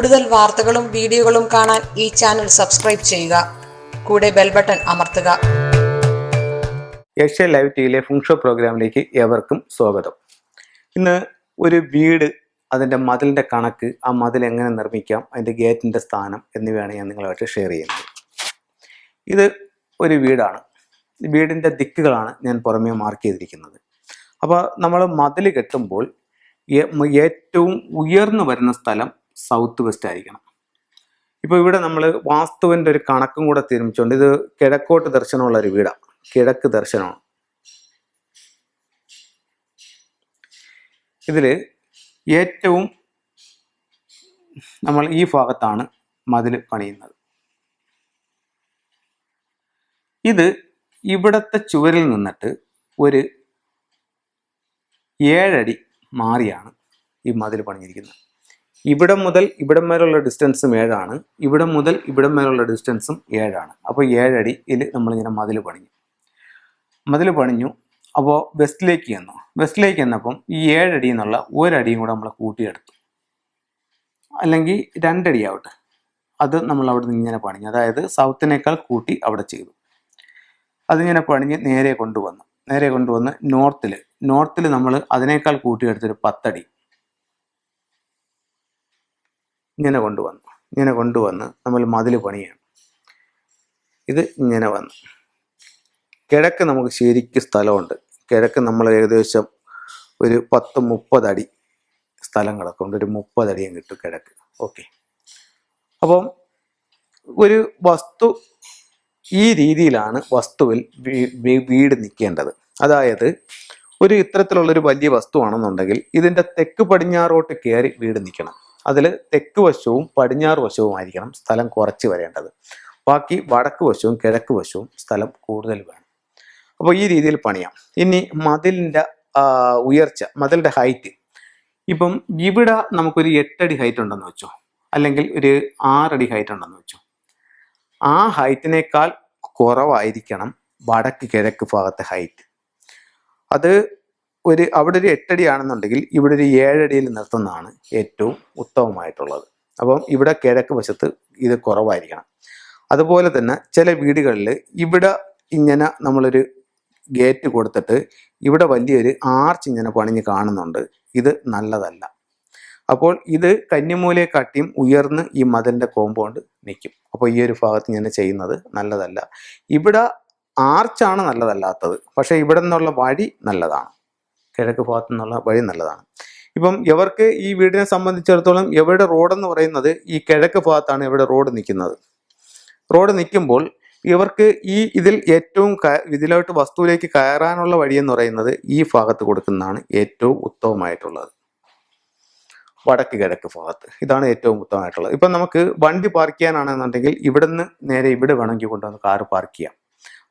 കൂടുതൽ വാർത്തകളും വീഡിയോകളും കാണാൻ ഈ ചാനൽ സബ്സ്ക്രൈബ് ചെയ്യുക. കൂടെ ബെൽ ബട്ടൺ അമർത്തുക. ഏഷ്യ ലൈവ് ടിവിയിലെ ഫുങ്ഷോ പ്രോഗ്രാമിലേക്ക് ഏവർക്കും സ്വാഗതം. ഇന്ന് ഒരു വീട്, അതിൻ്റെ മതിലിൻ്റെ കണക്ക്, ആ മതിൽ എങ്ങനെ നിർമ്മിക്കാം, അതിൻ്റെ ഗേറ്റിൻ്റെ സ്ഥാനം എന്നിവയാണ് ഞാൻ നിങ്ങളുമായിട്ട് ഷെയർ ചെയ്യുന്നത്. ഇത് ഒരു വീടാണ്. വീടിൻ്റെ ദിക്കുകളാണ് ഞാൻ പുറമേ മാർക്ക് ചെയ്തിരിക്കുന്നത്. അപ്പോൾ നമ്മൾ മതിൽ കെട്ടുമ്പോൾ ഏറ്റവും ഉയർന്നു വരുന്ന സ്ഥലം സൗത്ത് വെസ്റ്റ് ആയിരിക്കണം. ഇപ്പോൾ ഇവിടെ നമ്മൾ വാസ്തുവിൻ്റെ ഒരു കണക്കും കൂടെ തീരുമാനിച്ചുകൊണ്ട്, ഇത് കിഴക്കോട്ട് ദർശനമുള്ള ഒരു വീടാണ്, കിഴക്ക് ദർശനമാണ്. ഇതിൽ ഏറ്റവും നമ്മൾ ഈ ഭാഗത്താണ് മതിൽ പണിയുന്നത്. ഇത് ഇവിടത്തെ ചുവരിൽ നിന്നിട്ട് ഒരു 7 അടി മാറിയാണ് ഈ മതിൽ പണിഞ്ഞിരിക്കുന്നത്. ഇവിടം മുതൽ ഇവിടം വരെയുള്ള ഡിസ്റ്റൻസും 7 ആണ്, ഇവിടം മുതൽ ഇവിടം വരെയുള്ള ഡിസ്റ്റൻസും 7 ആണ്. അപ്പോൾ 7 അടിയിൽ നമ്മളിങ്ങനെ മതിൽ പണിഞ്ഞു. അപ്പോൾ വെസ്റ്റിലേക്ക് ചെന്നപ്പം ഈ 7 അടിയിൽ നിന്നുള്ള 1 അടിയും കൂടെ നമ്മൾ കൂട്ടിയെടുത്തു, അല്ലെങ്കിൽ 2 അടി ആവട്ടെ, അത് നമ്മൾ അവിടെ നിന്ന് ഇങ്ങനെ പണിഞ്ഞു. അതായത് സൗത്തിനേക്കാൾ കൂട്ടി അവിടെ ചെയ്തു. അതിങ്ങനെ പണിഞ്ഞ് നേരെ കൊണ്ടുവന്ന് നോർത്തിൽ നമ്മൾ അതിനേക്കാൾ കൂട്ടിയെടുത്തൊരു 10 അടി ഇങ്ങനെ കൊണ്ടുവന്ന് നമ്മൾ മതിൽ പണിയാണ്. ഇത് ഇങ്ങനെ വന്നു. കിഴക്ക് നമുക്ക് ശരിക്കും സ്ഥലമുണ്ട്. കിഴക്ക് നമ്മൾ ഏകദേശം ഒരു 10-30 അടി സ്ഥലം കിടക്കുന്നുണ്ട്. ഒരു 30 അടിയും കിട്ടും കിഴക്ക്. ഓക്കെ. അപ്പം ഒരു വസ്തു ഈ രീതിയിലാണ് വസ്തുവിൽ വീട് നിൽക്കേണ്ടത്. അതായത് ഒരു ഇത്തരത്തിലുള്ളൊരു വലിയ വസ്തുവാണെന്നുണ്ടെങ്കിൽ ഇതിൻ്റെ തെക്ക് പടിഞ്ഞാറോട്ട് കയറി വീട് നിൽക്കണം. അതിൽ തെക്ക് വശവും പടിഞ്ഞാറ് വശവുമായിരിക്കണം സ്ഥലം കുറച്ച് വരേണ്ടത്. ബാക്കി വടക്ക് വശവും കിഴക്ക് വശവും സ്ഥലം കൂടുതൽ വേണം. അപ്പോൾ ഈ രീതിയിൽ പണിയാം. ഇനി മതിലിൻ്റെ ഉയർച്ച, മതിലിൻ്റെ ഹൈറ്റ്, ഇപ്പം ഇവിടെ നമുക്കൊരു 8 അടി ഹൈറ്റ് ഉണ്ടെന്ന് വെച്ചോ, അല്ലെങ്കിൽ ഒരു 6 അടി ഹൈറ്റ് ഉണ്ടെന്ന് വെച്ചോ. ആ ഹൈറ്റിനേക്കാൾ കുറവായിരിക്കണം വടക്ക് കിഴക്ക് ഭാഗത്തെ ഹൈറ്റ്. അത് അവിടെ ഒരു 8 അടി ആണെന്നുണ്ടെങ്കിൽ ഇവിടെ ഒരു 7 അടിയിൽ നിർത്തുന്നതാണ് ഏറ്റവും ഉത്തമമായിട്ടുള്ളത്. അപ്പം ഇവിടെ കിഴക്ക് വശത്ത് ഇത് കുറവായിരിക്കണം. അതുപോലെ തന്നെ ചില വീടുകളിൽ ഇവിടെ ഇങ്ങനെ നമ്മളൊരു ഗേറ്റ് കൊടുത്തിട്ട് ഇവിടെ വലിയൊരു ആർച്ച് ഇങ്ങനെ പണിഞ്ഞ് കാണുന്നുണ്ട്. ഇത് നല്ലതല്ല. അപ്പോൾ ഇത് കന്നിമൂലയെക്കാട്ടിയും ഉയർന്ന് ഈ മതിലിൻ്റെ കോമ്പൗണ്ട് നിൽക്കും. അപ്പോൾ ഈ ഒരു ഭാഗത്ത് ഇങ്ങനെ ചെയ്യുന്നത് നല്ലതല്ല. ഇവിടെ ആർച്ചാണ് നല്ലതല്ലാത്തത്, പക്ഷേ ഇവിടെ നിന്നുള്ള വഴി നല്ലതാണ്. കിഴക്ക് ഭാഗത്തു നിന്നുള്ള വഴി നല്ലതാണ്. ഇപ്പം ഇവർക്ക് ഈ വീടിനെ സംബന്ധിച്ചിടത്തോളം എവിടെ റോഡെന്ന് പറയുന്നത് ഈ കിഴക്ക് ഭാഗത്താണ് ഇവിടെ റോഡ് നിൽക്കുന്നത്. റോഡ് നിൽക്കുമ്പോൾ ഇവർക്ക് ഇതിൽ ഏറ്റവും ഇതിലോട്ട് വസ്തുവിലേക്ക് കയറാനുള്ള വഴിയെന്ന് പറയുന്നത് ഈ ഭാഗത്ത് കൊടുക്കുന്നതാണ് ഏറ്റവും ഉത്തമമായിട്ടുള്ളത്. വടക്ക് കിഴക്ക് ഭാഗത്ത് ഇതാണ് ഏറ്റവും ഉത്തമമായിട്ടുള്ളത്. ഇപ്പം നമുക്ക് വണ്ടി പാർക്ക് ചെയ്യാനാണെന്നുണ്ടെങ്കിൽ ഇവിടെ നിന്ന് നേരെ ഇവിടെ വേണമെങ്കിൽ കൊണ്ടുവന്ന് കാറ് പാർക്ക് ചെയ്യാം.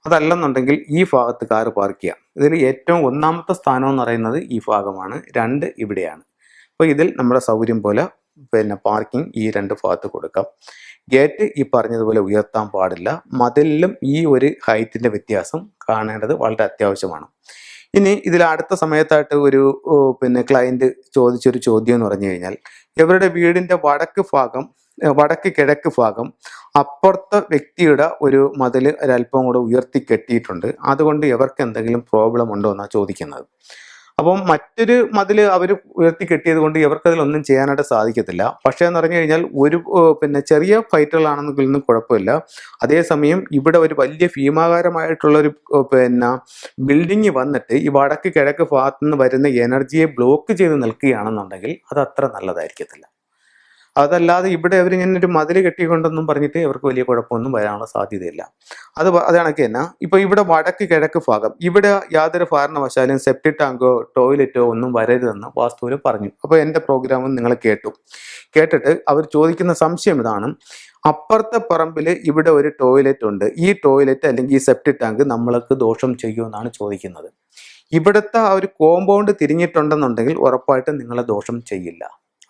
അതല്ലെന്നുണ്ടെങ്കിൽ ഈ ഭാഗത്ത് കാറ് പാർക്ക് ചെയ്യാം. ഇതിൽ ഏറ്റവും ഒന്നാമത്തെ സ്ഥാനം എന്ന് പറയുന്നത് ഈ ഭാഗമാണ്, 2 ഇവിടെയാണ്. അപ്പോൾ ഇതിൽ നമ്മുടെ സൗകര്യം പോലെ പാർക്കിംഗ് ഈ 2 ഭാഗത്ത് കൊടുക്കാം. ഗേറ്റ് ഈ പറഞ്ഞതുപോലെ ഉയർത്താൻ പാടില്ല. മതിലിലും ഈ ഒരു ഹൈറ്റിൻ്റെ വ്യത്യാസം കാണേണ്ടത് വളരെ അത്യാവശ്യമാണ്. ഇനി ഇതിൽ അടുത്ത സമയത്തായിട്ട് ഒരു ക്ലയൻറ്റ് ചോദിച്ചൊരു ചോദ്യം എന്ന് പറഞ്ഞു കഴിഞ്ഞാൽ, ഇവരുടെ വീടിൻ്റെ വടക്ക് കിഴക്ക് ഭാഗം അപ്പുറത്തെ വ്യക്തിയുടെ ഒരു മതിൽ ഒരല്പം കൂടെ ഉയർത്തി കെട്ടിയിട്ടുണ്ട്. അതുകൊണ്ട് ഇവർക്ക് എന്തെങ്കിലും പ്രോബ്ലം ഉണ്ടോ എന്നാണ് ചോദിക്കുന്നത്. അപ്പം മറ്റൊരു മതിൽ അവർ ഉയർത്തി കെട്ടിയത് കൊണ്ട് ഇവർക്ക് അതിലൊന്നും ചെയ്യാനായിട്ട് സാധിക്കത്തില്ല. പക്ഷേ എന്ന് പറഞ്ഞു കഴിഞ്ഞാൽ ഒരു ചെറിയ ഫൈറ്റുകളാണെന്നൊന്നും കുഴപ്പമില്ല. അതേസമയം ഇവിടെ ഒരു വലിയ ഭീമാകാരമായിട്ടുള്ളൊരു ബിൽഡിങ് വന്നിട്ട് ഈ വടക്ക് കിഴക്ക് ഭാഗത്തു നിന്ന് വരുന്ന എനർജിയെ ബ്ലോക്ക് ചെയ്ത് നിൽക്കുകയാണെന്നുണ്ടെങ്കിൽ അത് അത്ര നല്ലതായിരിക്കത്തില്ല. അതല്ലാതെ ഇവിടെ അവരിങ്ങനെ ഒരു മതിൽ കെട്ടിക്കൊണ്ടെന്നും പറഞ്ഞിട്ട് ഇവർക്ക് വലിയ കുഴപ്പമൊന്നും വരാനുള്ള സാധ്യതയില്ല. അത് കണക്ക് തന്നെ ഇപ്പോൾ ഇവിടെ വടക്ക് കിഴക്ക് ഭാഗം ഇവിടെ യാതൊരു കാരണവശാലും സെപ്റ്റിക് ടാങ്കോ ടോയ്ലറ്റോ ഒന്നും വരരുതെന്ന് വാസ്തുവിൽ പറഞ്ഞു. അപ്പോൾ എൻ്റെ പ്രോഗ്രാമും നിങ്ങൾ കേട്ടിട്ട് അവർ ചോദിക്കുന്ന സംശയം ഇതാണ്: അപ്പുറത്തെ പറമ്പിൽ ഇവിടെ ഒരു ടോയ്ലറ്റ് ഉണ്ട്, ഈ ടോയ്ലറ്റ് അല്ലെങ്കിൽ ഈ സെപ്റ്റിക് ടാങ്ക് നമ്മൾക്ക് ദോഷം ചെയ്യുമെന്നാണ് ചോദിക്കുന്നത്. ഇവിടുത്തെ ആ ഒരു കോമ്പൗണ്ട് തിരിഞ്ഞിട്ടുണ്ടെന്നുണ്ടെങ്കിൽ ഉറപ്പായിട്ടും നിങ്ങളെ ദോഷം ചെയ്യില്ല.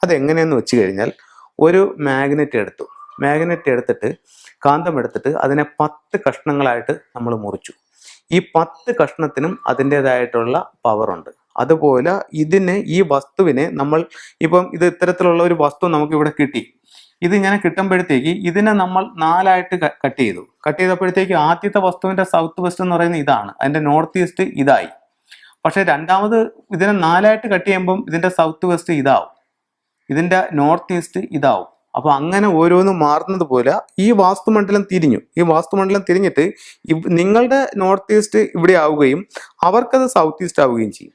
അതെങ്ങനെയെന്ന് വെച്ച് കഴിഞ്ഞാൽ, ഒരു മാഗ്നറ്റ് എടുത്തിട്ട് കാന്തം എടുത്തിട്ട് അതിനെ 10 കഷ്ണങ്ങളായിട്ട് നമ്മൾ മുറിച്ചു. ഈ 10 കഷ്ണത്തിനും അതിൻ്റെതായിട്ടുള്ള പവറുണ്ട്. അതുപോലെ ഈ വസ്തുവിനെ നമ്മൾ ഇപ്പം ഇത് ഇത്തരത്തിലുള്ള ഒരു വസ്തു നമുക്ക് ഇവിടെ കിട്ടി. ഇത് ഇങ്ങനെ കിട്ടുമ്പോഴത്തേക്ക് ഇതിനെ നമ്മൾ 4ആയിട്ട് കട്ട് ചെയ്തു. കട്ട് ചെയ്തപ്പോഴത്തേക്ക് ആദ്യത്തെ വസ്തുവിന്റെ സൗത്ത് വെസ്റ്റ് എന്ന് പറയുന്നത് ഇതാണ്, അതിന്റെ നോർത്ത് ഈസ്റ്റ് ഇതായി. പക്ഷെ രണ്ടാമത് ഇതിനെ 4ആയിട്ട് കട്ട് ചെയ്യുമ്പം ഇതിന്റെ സൗത്ത് വെസ്റ്റ് ഇതാവും, ഇതിന്റെ നോർത്ത് ഈസ്റ്റ് ഇതാവും. അപ്പൊ അങ്ങനെ ഓരോന്നും മാറുന്നത് പോലെ ഈ വാസ്തുമണ്ഡലം തിരിഞ്ഞു. ഈ വാസ്തുമണ്ഡലം തിരിഞ്ഞിട്ട് നിങ്ങളുടെ നോർത്ത് ഈസ്റ്റ് ഇവിടെ ആവുകയും അവർക്കത് സൗത്ത് ഈസ്റ്റ് ആവുകയും ചെയ്യും.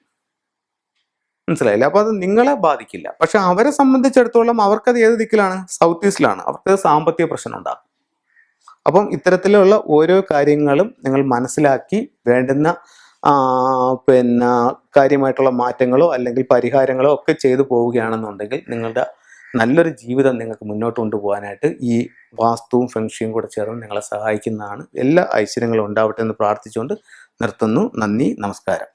മനസ്സിലായില്ല? അപ്പൊ അത് നിങ്ങളെ ബാധിക്കില്ല. പക്ഷെ അവരെ സംബന്ധിച്ചിടത്തോളം അവർക്കത് ഏത് ദിക്കിലാണ്? സൗത്ത് ഈസ്റ്റിലാണ്. അവർക്കത് സാമ്പത്തിക പ്രശ്നം ഉണ്ടാകും. അപ്പം ഇത്തരത്തിലുള്ള ഓരോ കാര്യങ്ങളും നിങ്ങൾ മനസ്സിലാക്കി വേണ്ടുന്ന കാര്യമായിട്ടുള്ള മാറ്റങ്ങളോ അല്ലെങ്കിൽ പരിഹാരങ്ങളോ ഒക്കെ ചെയ്തു പോവുകയാണെന്നുണ്ടെങ്കിൽ നിങ്ങളുടെ നല്ലൊരു ജീവിതം നിങ്ങൾക്ക് മുന്നോട്ട് കൊണ്ടുപോകാനായിട്ട് ഈ വാസ്തുവും ഫെങ്ഷിയും കൂടെ ചേർന്ന് നിങ്ങളെ സഹായിക്കുന്നതാണ്. എല്ലാ ഐശ്വര്യങ്ങളും ഉണ്ടാവട്ടെ എന്ന് പ്രാർത്ഥിച്ചുകൊണ്ട് നിർത്തുന്നു. നന്ദി, നമസ്കാരം.